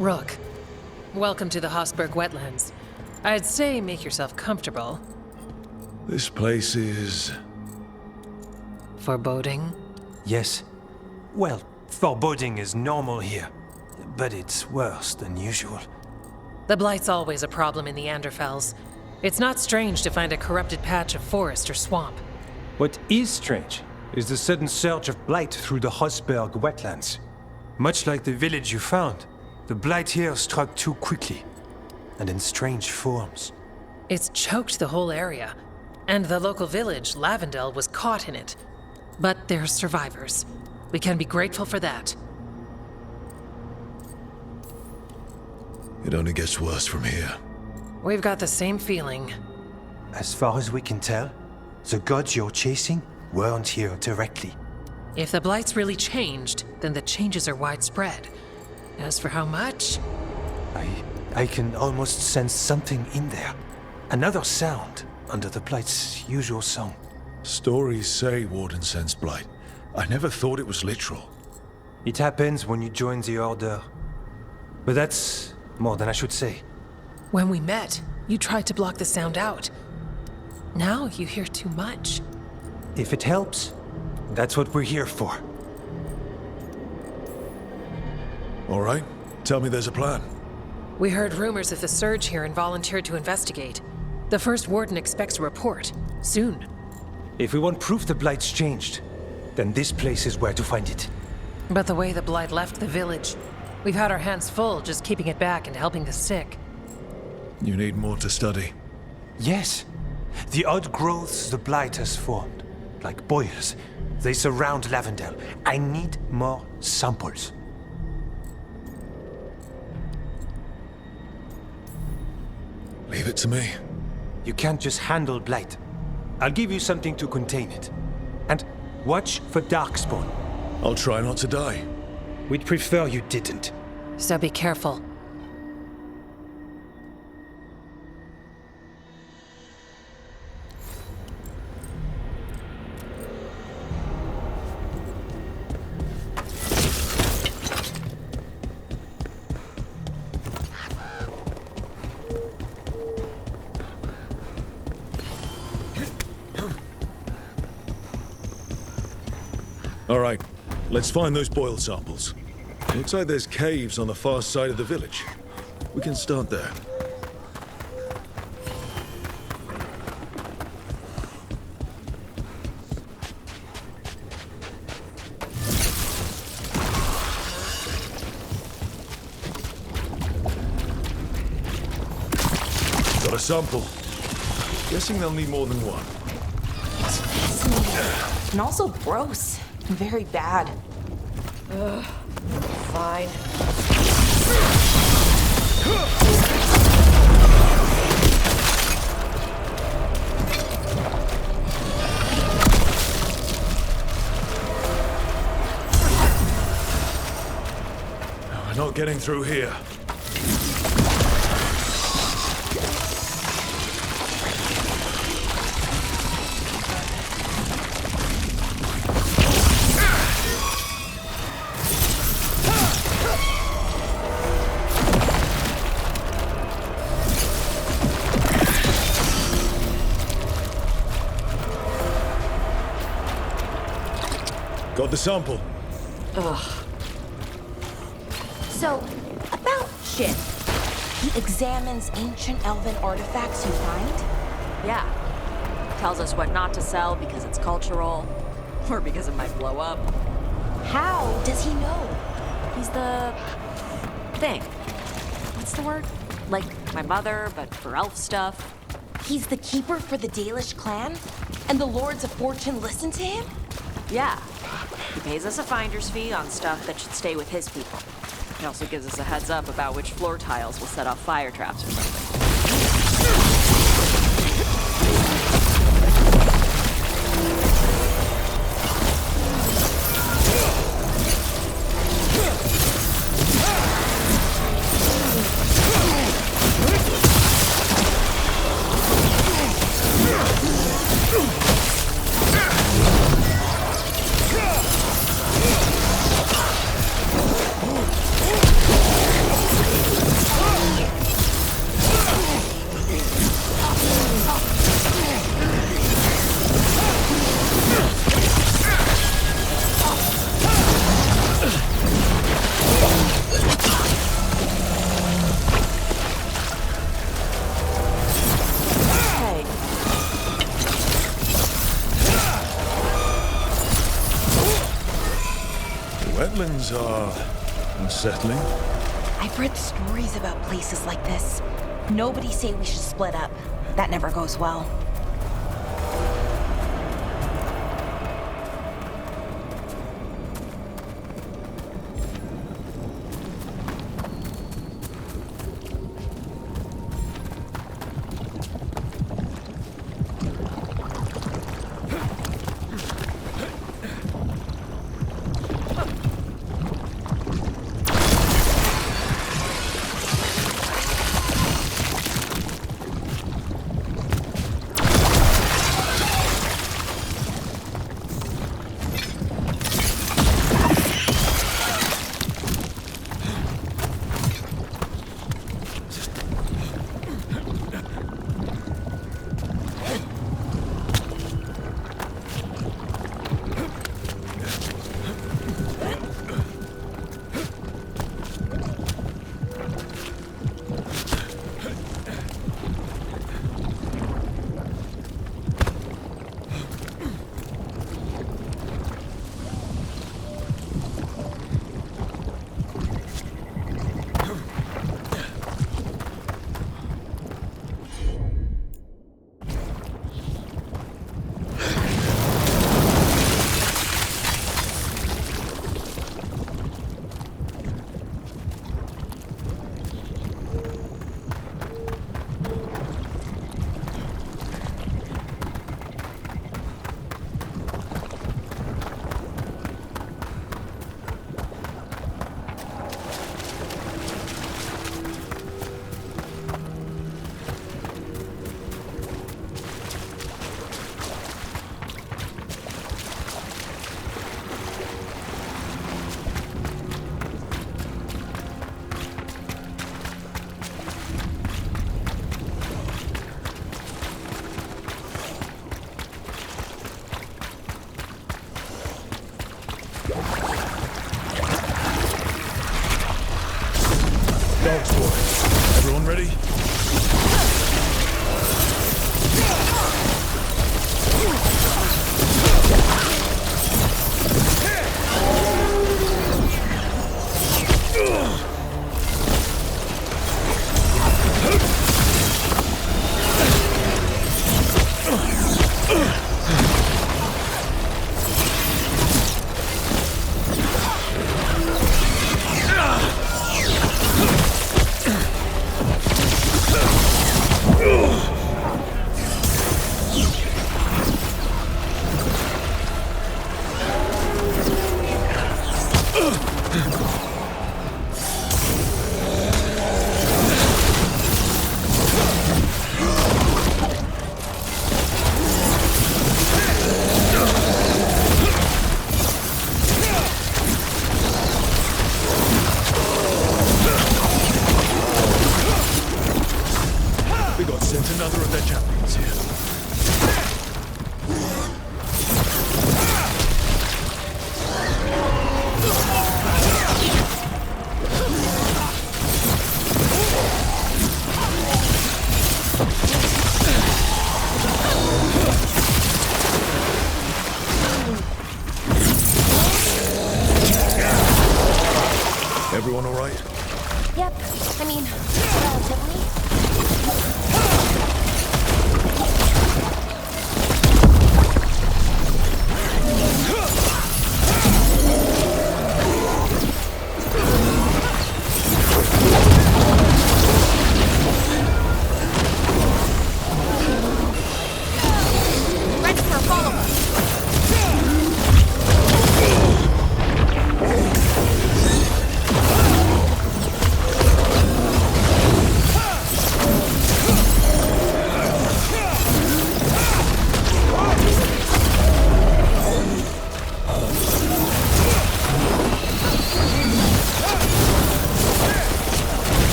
Rook, welcome to the Hosberg wetlands. I'd say make yourself comfortable. This place is... Foreboding? Yes. Well, foreboding is normal here, but it's worse than usual. The Blight's always a problem in the Anderfels. It's not strange to find a corrupted patch of forest or swamp. What is strange is the sudden surge of blight through the Hosberg wetlands. Much like the village you found, the blight here struck too quickly, and in strange forms. It's choked the whole area, and the local village, Lavendel, was caught in it. But they're survivors. We can be grateful for that. It only gets worse from here. We've got the same feeling. As far as we can tell, the gods you're chasing weren't here directly. If the Blight's really changed, then the changes are widespread. As for how much... I can almost sense something in there. Another sound under the Blight's usual song. Stories say Warden sensed blight. I never thought it was literal. It happens when you join the Order. But that's more than I should say. When we met, you tried to block the sound out. Now you hear too much. If it helps, that's what we're here for. All right, tell me there's a plan. We heard rumors of the surge here and volunteered to investigate. The first warden expects a report. Soon. If we want proof the Blight's changed, then this place is where to find it. But the way the Blight left the village, we've had our hands full just keeping it back and helping the sick. You need more to study. Yes. The odd growths the Blight has formed, like boils, they surround Lavendel. I need more samples. Leave it to me. You can't just handle blight. I'll give you something to contain it. And watch for darkspawn. I'll try not to die. We'd prefer you didn't. So be careful. All right, let's find those boil samples. Looks like there's caves on the far side of the village. We can start there. Got a sample. Guessing they'll need more than one. It's fascinating. And also gross. Very bad. Ugh. Fine. We're not getting through here. Got the sample. Ugh. So, about Shin. He examines ancient elven artifacts you find? Yeah. Tells us what not to sell because it's cultural, or because it might blow up. How does he know? He's the... thing. What's the word? Like my mother, but for elf stuff. He's the keeper for the Dalish clan? And the Lords of Fortune listen to him? Yeah. He pays us a finder's fee on stuff that should stay with his people. He also gives us a heads up about which floor tiles will set off fire traps or something. Wetlands are unsettling. I've read stories about places like this. Nobody say we should split up. That never goes well.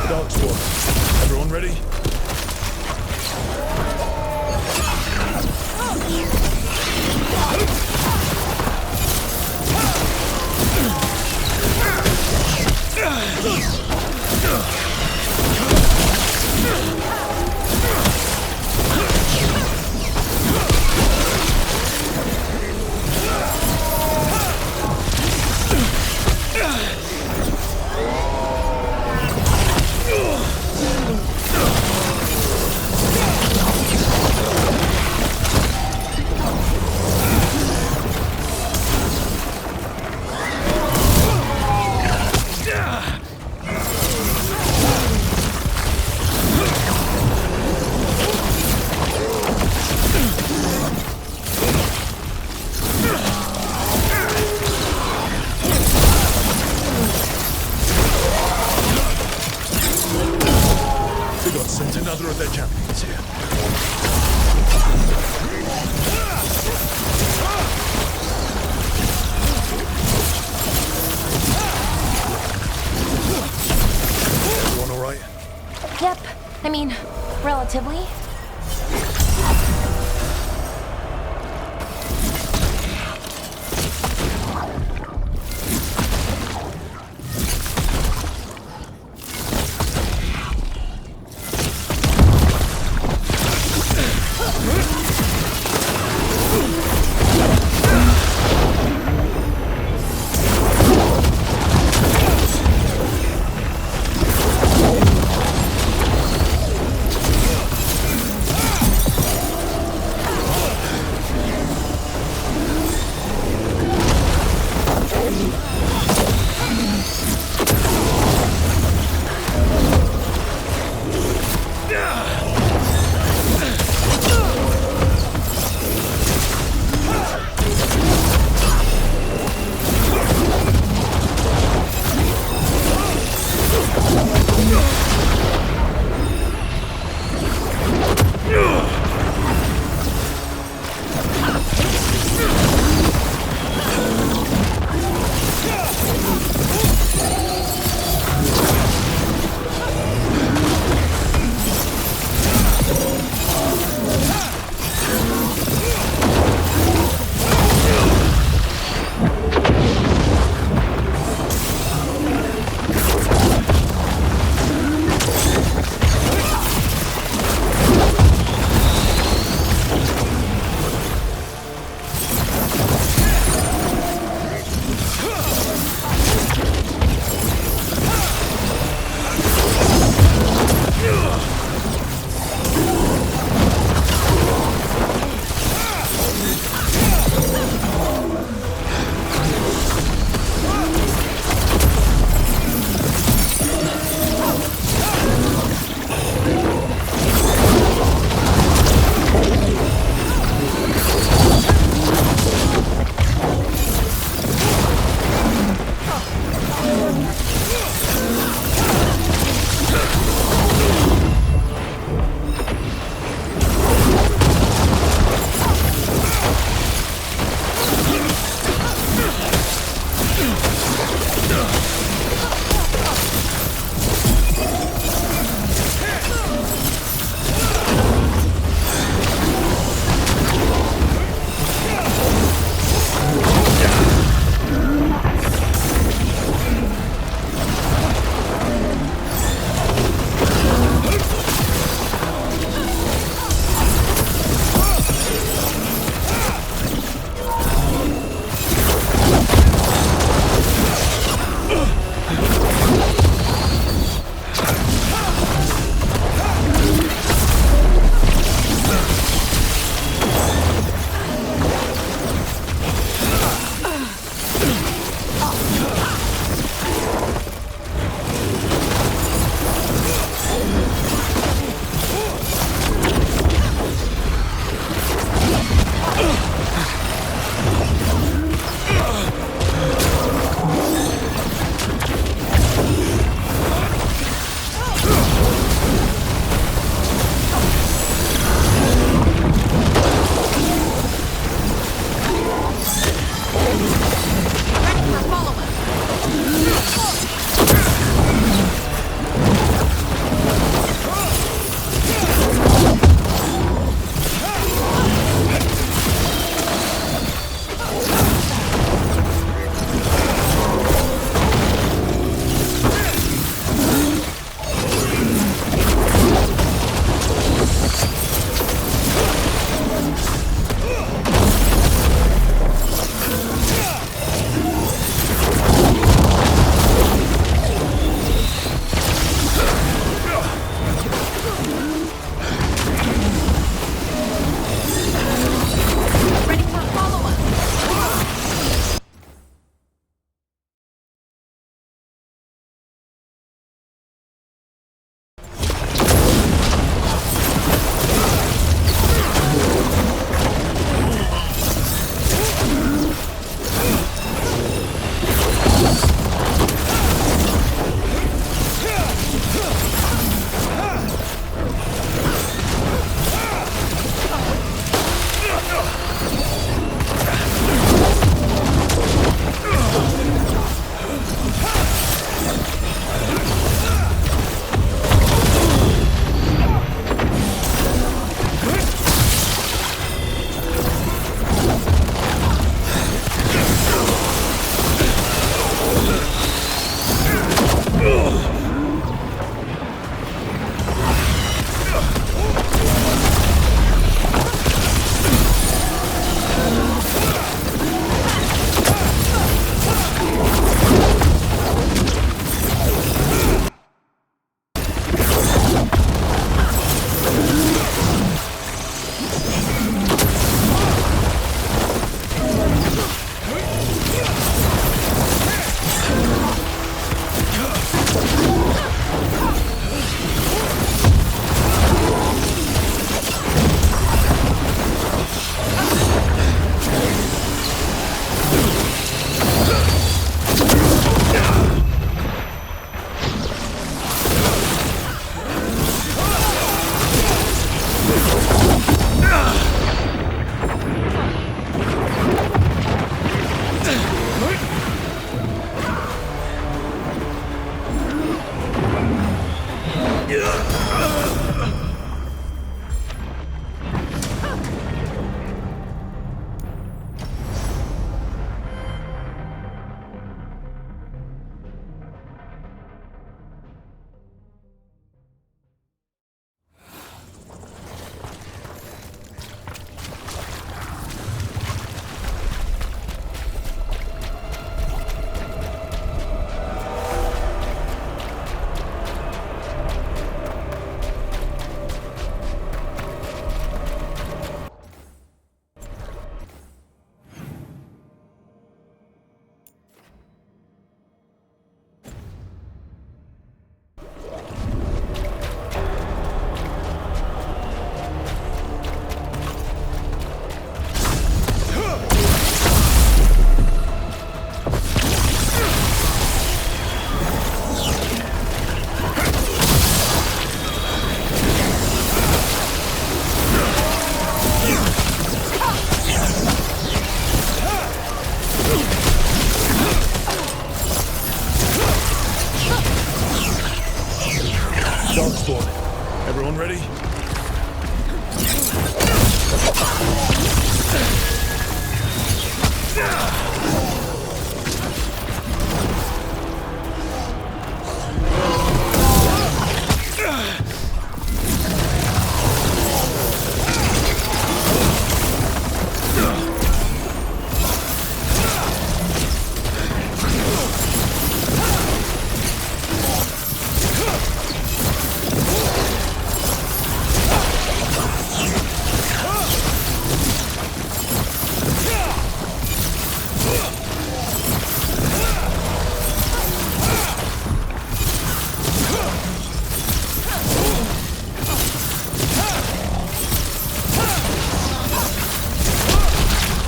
Dark Squad. Everyone ready? Veilguard sent another of their champions here. Everyone all right? Yep. I mean, relatively.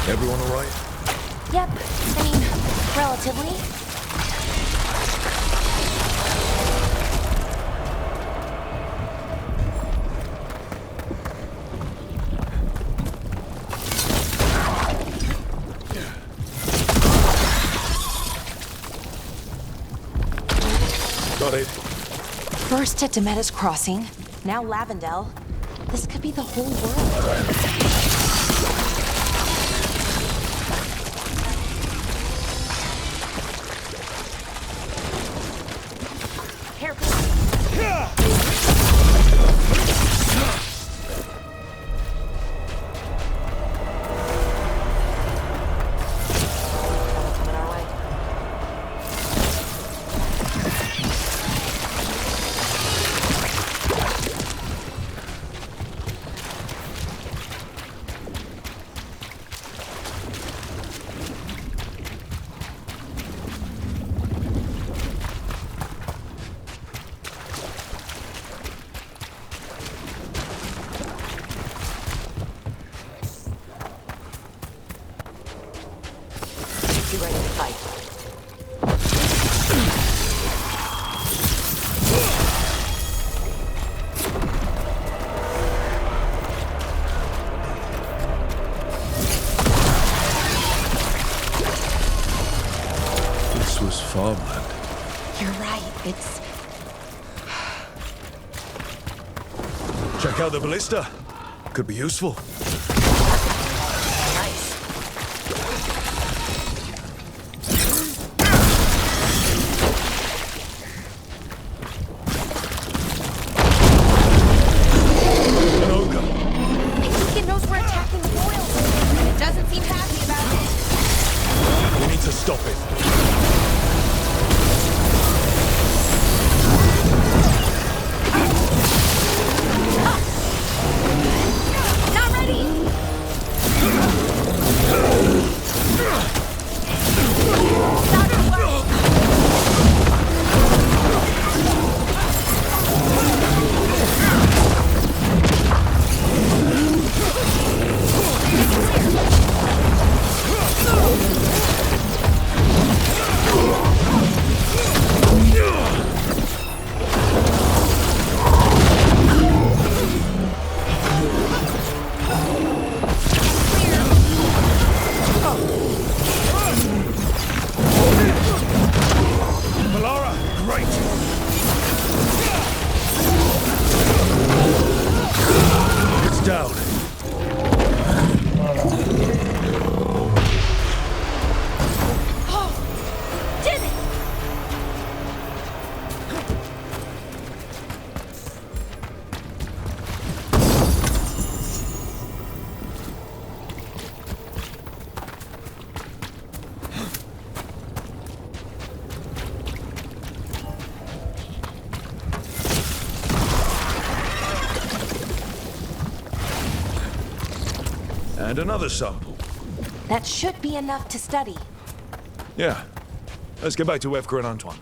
Everyone all right? Yep. I mean, relatively. Got it. First at Demetta's Crossing, now Lavendel. This could be the whole world. You ready to fight? This was farmland. You're right. It's... Check out the ballista. Could be useful. Nice. An ogre. I think it knows we're attacking the boils, and it doesn't seem happy about it. We need to stop it. Not ready! Not gonna work. Melara, great. It's down. Did it! And another sample. That should be enough to study. Yeah. Let's get back to Evka and Antoine.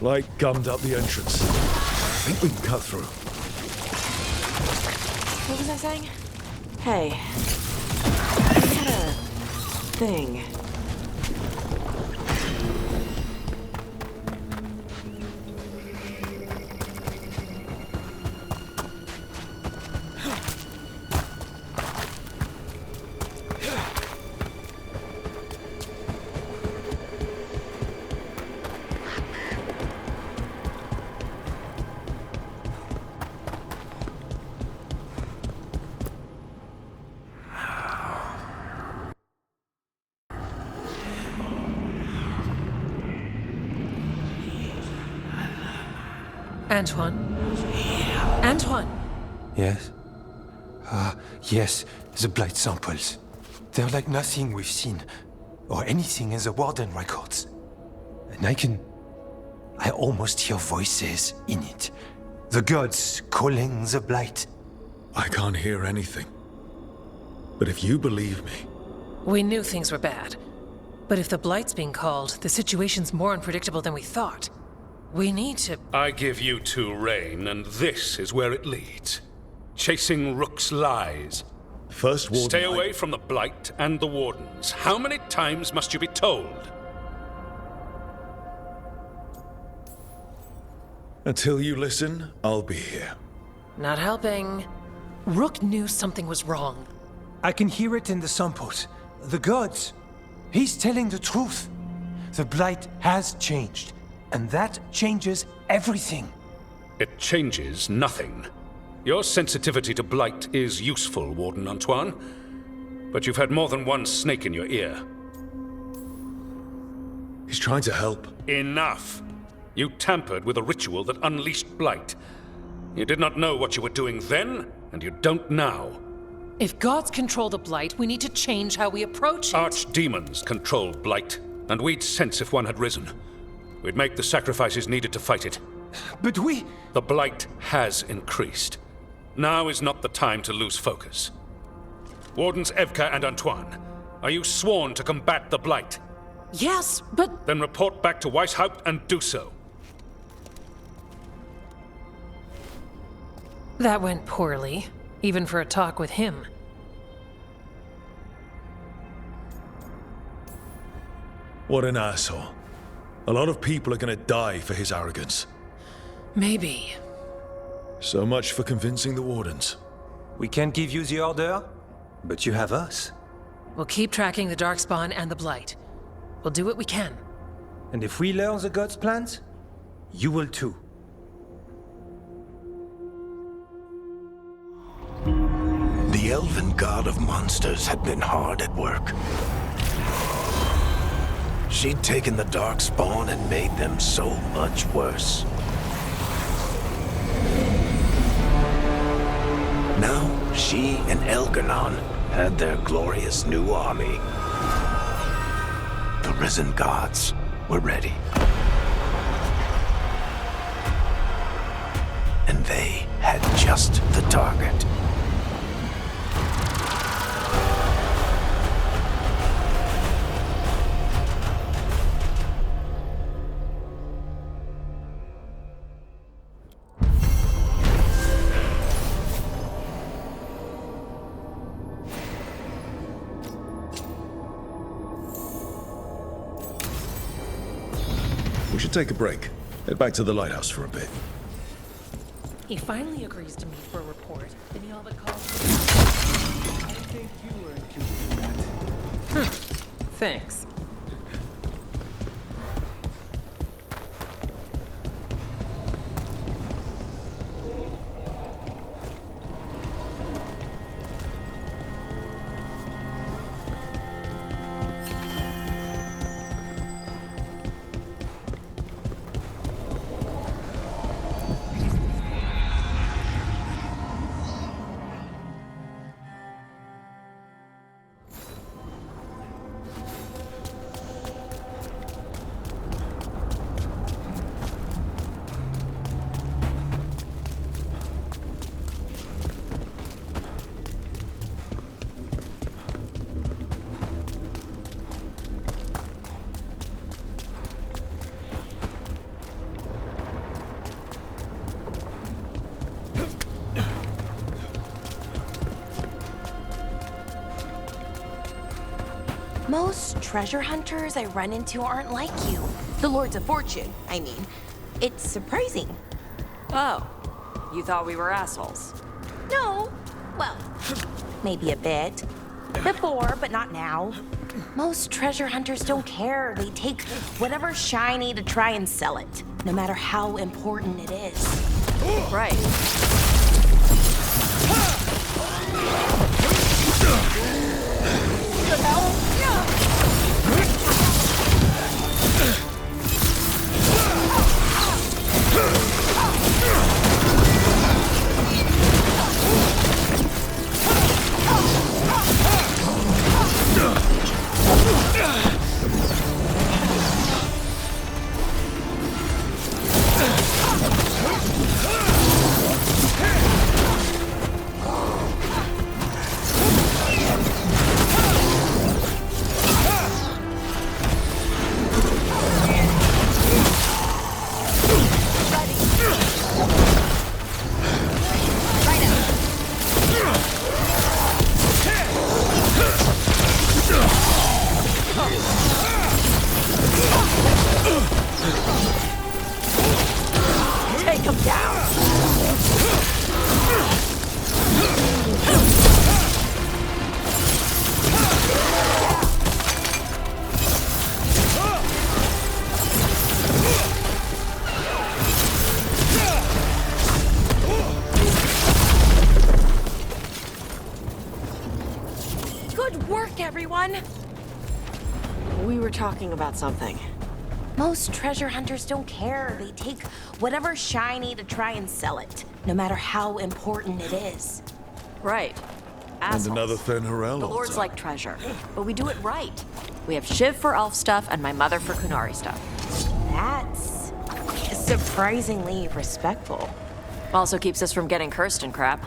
Light gummed up the entrance. I think we can cut through. What was I saying? Hey. I had a thing. Antoine? Antoine! Yes? Yes, the blight samples. They're like nothing we've seen, or anything in the Warden records. And I almost hear voices in it. The gods calling the blight. I can't hear anything. But if you believe me, We knew things were bad. But if the Blight's being called, the situation's more unpredictable than we thought. We need to... I give you two reign, and this is where it leads. Chasing Rook's lies. first Warden... Stay away from the Blight and the Wardens. How many times must you be told? Until you listen, I'll be here. Not helping. Rook knew something was wrong. I can hear it in the samples. The gods. He's telling the truth. The blight has changed, and that changes everything. It changes nothing. Your sensitivity to Blight is useful, Warden Antoine. But you've had more than one snake in your ear. He's trying to help. Enough! You tampered with a ritual that unleashed Blight. You did not know what you were doing then, and you don't now. If gods control the Blight, we need to change how we approach it. Archdemons control Blight, and we'd sense if one had risen. We'd make the sacrifices needed to fight it. But we... The Blight has increased. Now is not the time to lose focus. Wardens Evka and Antoine, are you sworn to combat the Blight? Yes, but... Then report back to Weishaupt and do so. That went poorly, even for a talk with him. What an asshole. A lot of people are gonna die for his arrogance. Maybe. So much for convincing the Wardens. We can't give you the order, but you have us. We'll keep tracking the Darkspawn and the Blight. We'll do what we can. And if we learn the gods' plans, you will too. The elven god of monsters had been hard at work. She'd taken the Darkspawn and made them so much worse. Now, she and Elgarnon had their glorious new army. The risen gods were ready. And they had just the target. We should take a break. Head back to the lighthouse for a bit. He finally agrees to meet for a report, and he all but calls... I think you were included in that. Thanks. Most treasure hunters I run into aren't like you. The Lords of Fortune, I mean. It's surprising. Oh, you thought we were assholes. No. Well, maybe a bit. Before, but not now. Most treasure hunters don't care. They take whatever's shiny to try and sell it, no matter how important it is. Right. Take him down! Good work, everyone! We were talking about something. Most treasure hunters don't care. They take whatever's shiny to try and sell it, no matter how important it is. Right. Assholes. And another Fen'Harel The Lords altar. like treasure, but we do it right. We have Shiv for elf stuff and my mother for Kunari stuff. That's surprisingly respectful. Also keeps us from getting cursed and crap.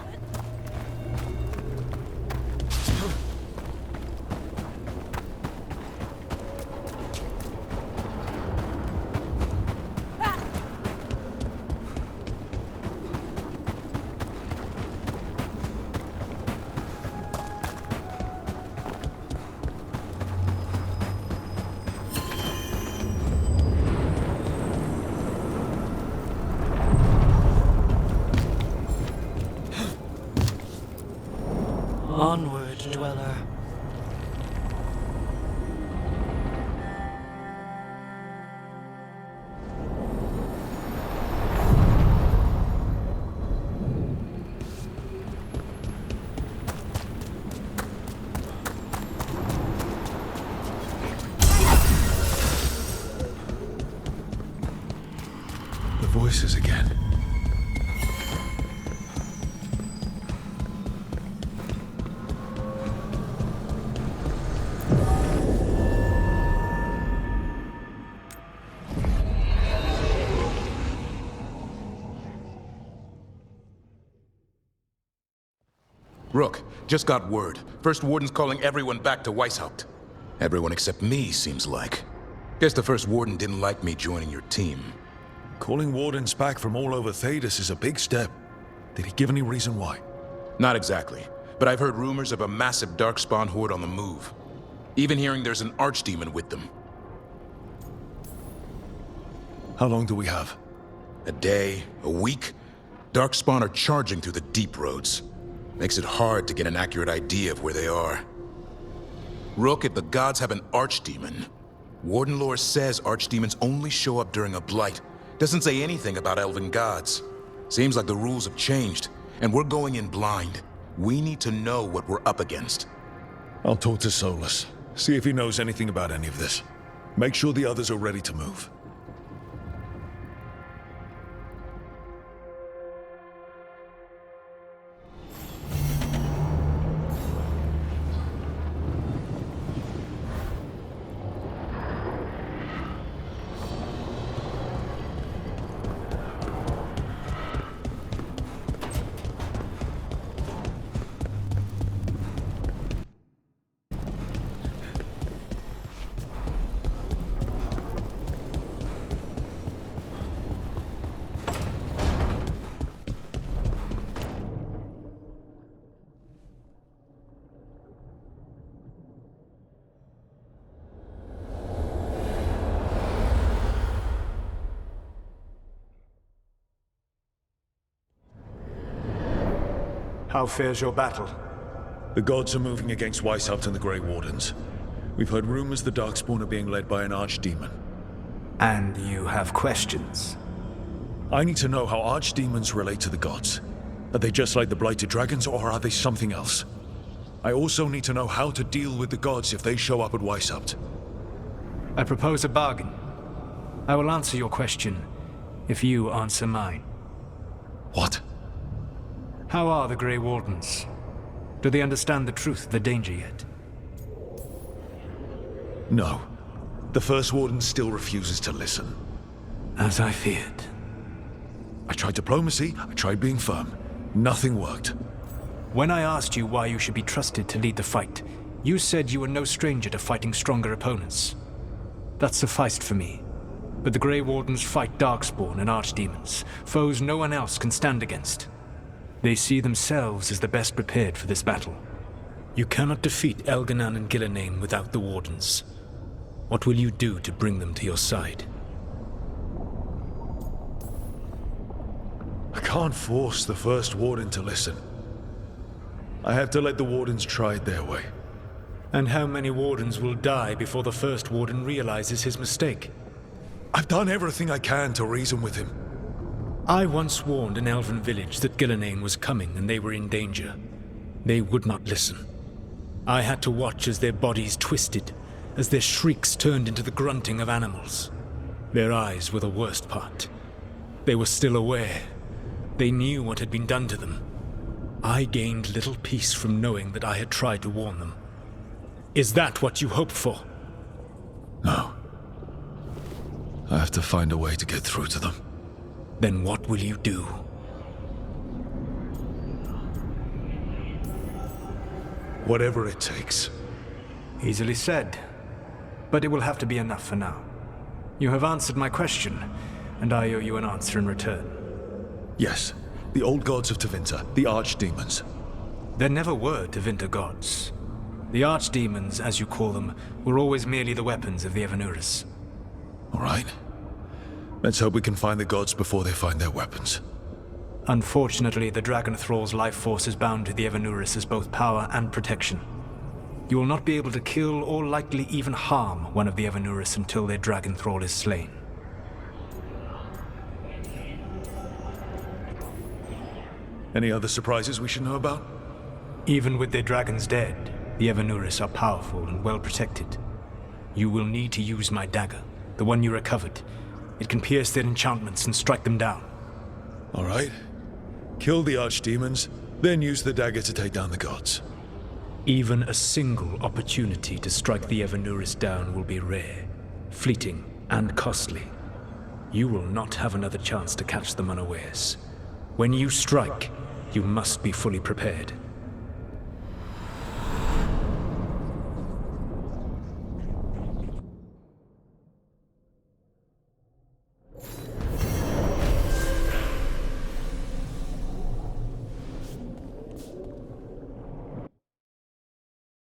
Onward, dweller. The voices again. Rook, just got word. First Warden's calling everyone back to Weishaupt. Everyone except me, seems like. Guess the First Warden didn't like me joining your team. Calling wardens back from all over Thedas is a big step. Did he give any reason why? Not exactly, but I've heard rumors of a massive Darkspawn horde on the move. Even hearing there's an archdemon with them. How long do we have? A day, a week? Darkspawn are charging through the deep roads. Makes it hard to get an accurate idea of where they are. Rook, if the gods have an archdemon, Warden lore says archdemons only show up during a blight. Doesn't say anything about elven gods. Seems like the rules have changed, and we're going in blind. We need to know what we're up against. I'll talk to Solus. See if he knows anything about any of this. Make sure the others are ready to move. How fares your battle? The gods are moving against Weishaupt and the Grey Wardens. We've heard rumors the Darkspawn are being led by an archdemon. And you have questions? I need to know how archdemons relate to the gods. Are they just like the Blighted Dragons, or are they something else? I also need to know how to deal with the gods if they show up at Weishaupt. I propose a bargain. I will answer your question if you answer mine. What? How are the Grey Wardens? Do they understand the truth of the danger yet? No. The First Warden still refuses to listen. As I feared. I tried diplomacy, I tried being firm. Nothing worked. When I asked you why you should be trusted to lead the fight, you said you were no stranger to fighting stronger opponents. That sufficed for me. But the Grey Wardens fight Darkspawn and Archdemons, foes no one else can stand against. They see themselves as the best prepared for this battle. You cannot defeat Elganan and Gillenane without the Wardens. What will you do to bring them to your side? I can't force the First Warden to listen. I have to let the Wardens try it their way. And how many Wardens will die before the First Warden realizes his mistake? I've done everything I can to reason with him. I once warned an elven village that Gillenane was coming and they were in danger. They would not listen. I had to watch as their bodies twisted, as their shrieks turned into the grunting of animals. Their eyes were the worst part. They were still aware. They knew what had been done to them. I gained little peace from knowing that I had tried to warn them. Is that what you hoped for? No. I have to find a way to get through to them. Then what will you do? Whatever it takes. Easily said. But it will have to be enough for now. You have answered my question, and I owe you an answer in return. Yes. The old gods of Tevinter, the archdemons. There never were Tevinter gods. The archdemons, as you call them, were always merely the weapons of the Evanurus. All right. Let's hope we can find the gods before they find their weapons. Unfortunately, the Dragon Thrall's life force is bound to the Evanurus as both power and protection. You will not be able to kill or likely even harm one of the Evanurus until their Dragon Thrall is slain. Any other surprises we should know about? Even with their dragons dead, the Evanurus are powerful and well protected. You will need to use my dagger, the one you recovered. It can pierce their enchantments and strike them down. All right. Kill the archdemons, then use the dagger to take down the gods. Even a single opportunity to strike the Evanurus down will be rare, fleeting, and costly. You will not have another chance to catch them unawares. When you strike, you must be fully prepared.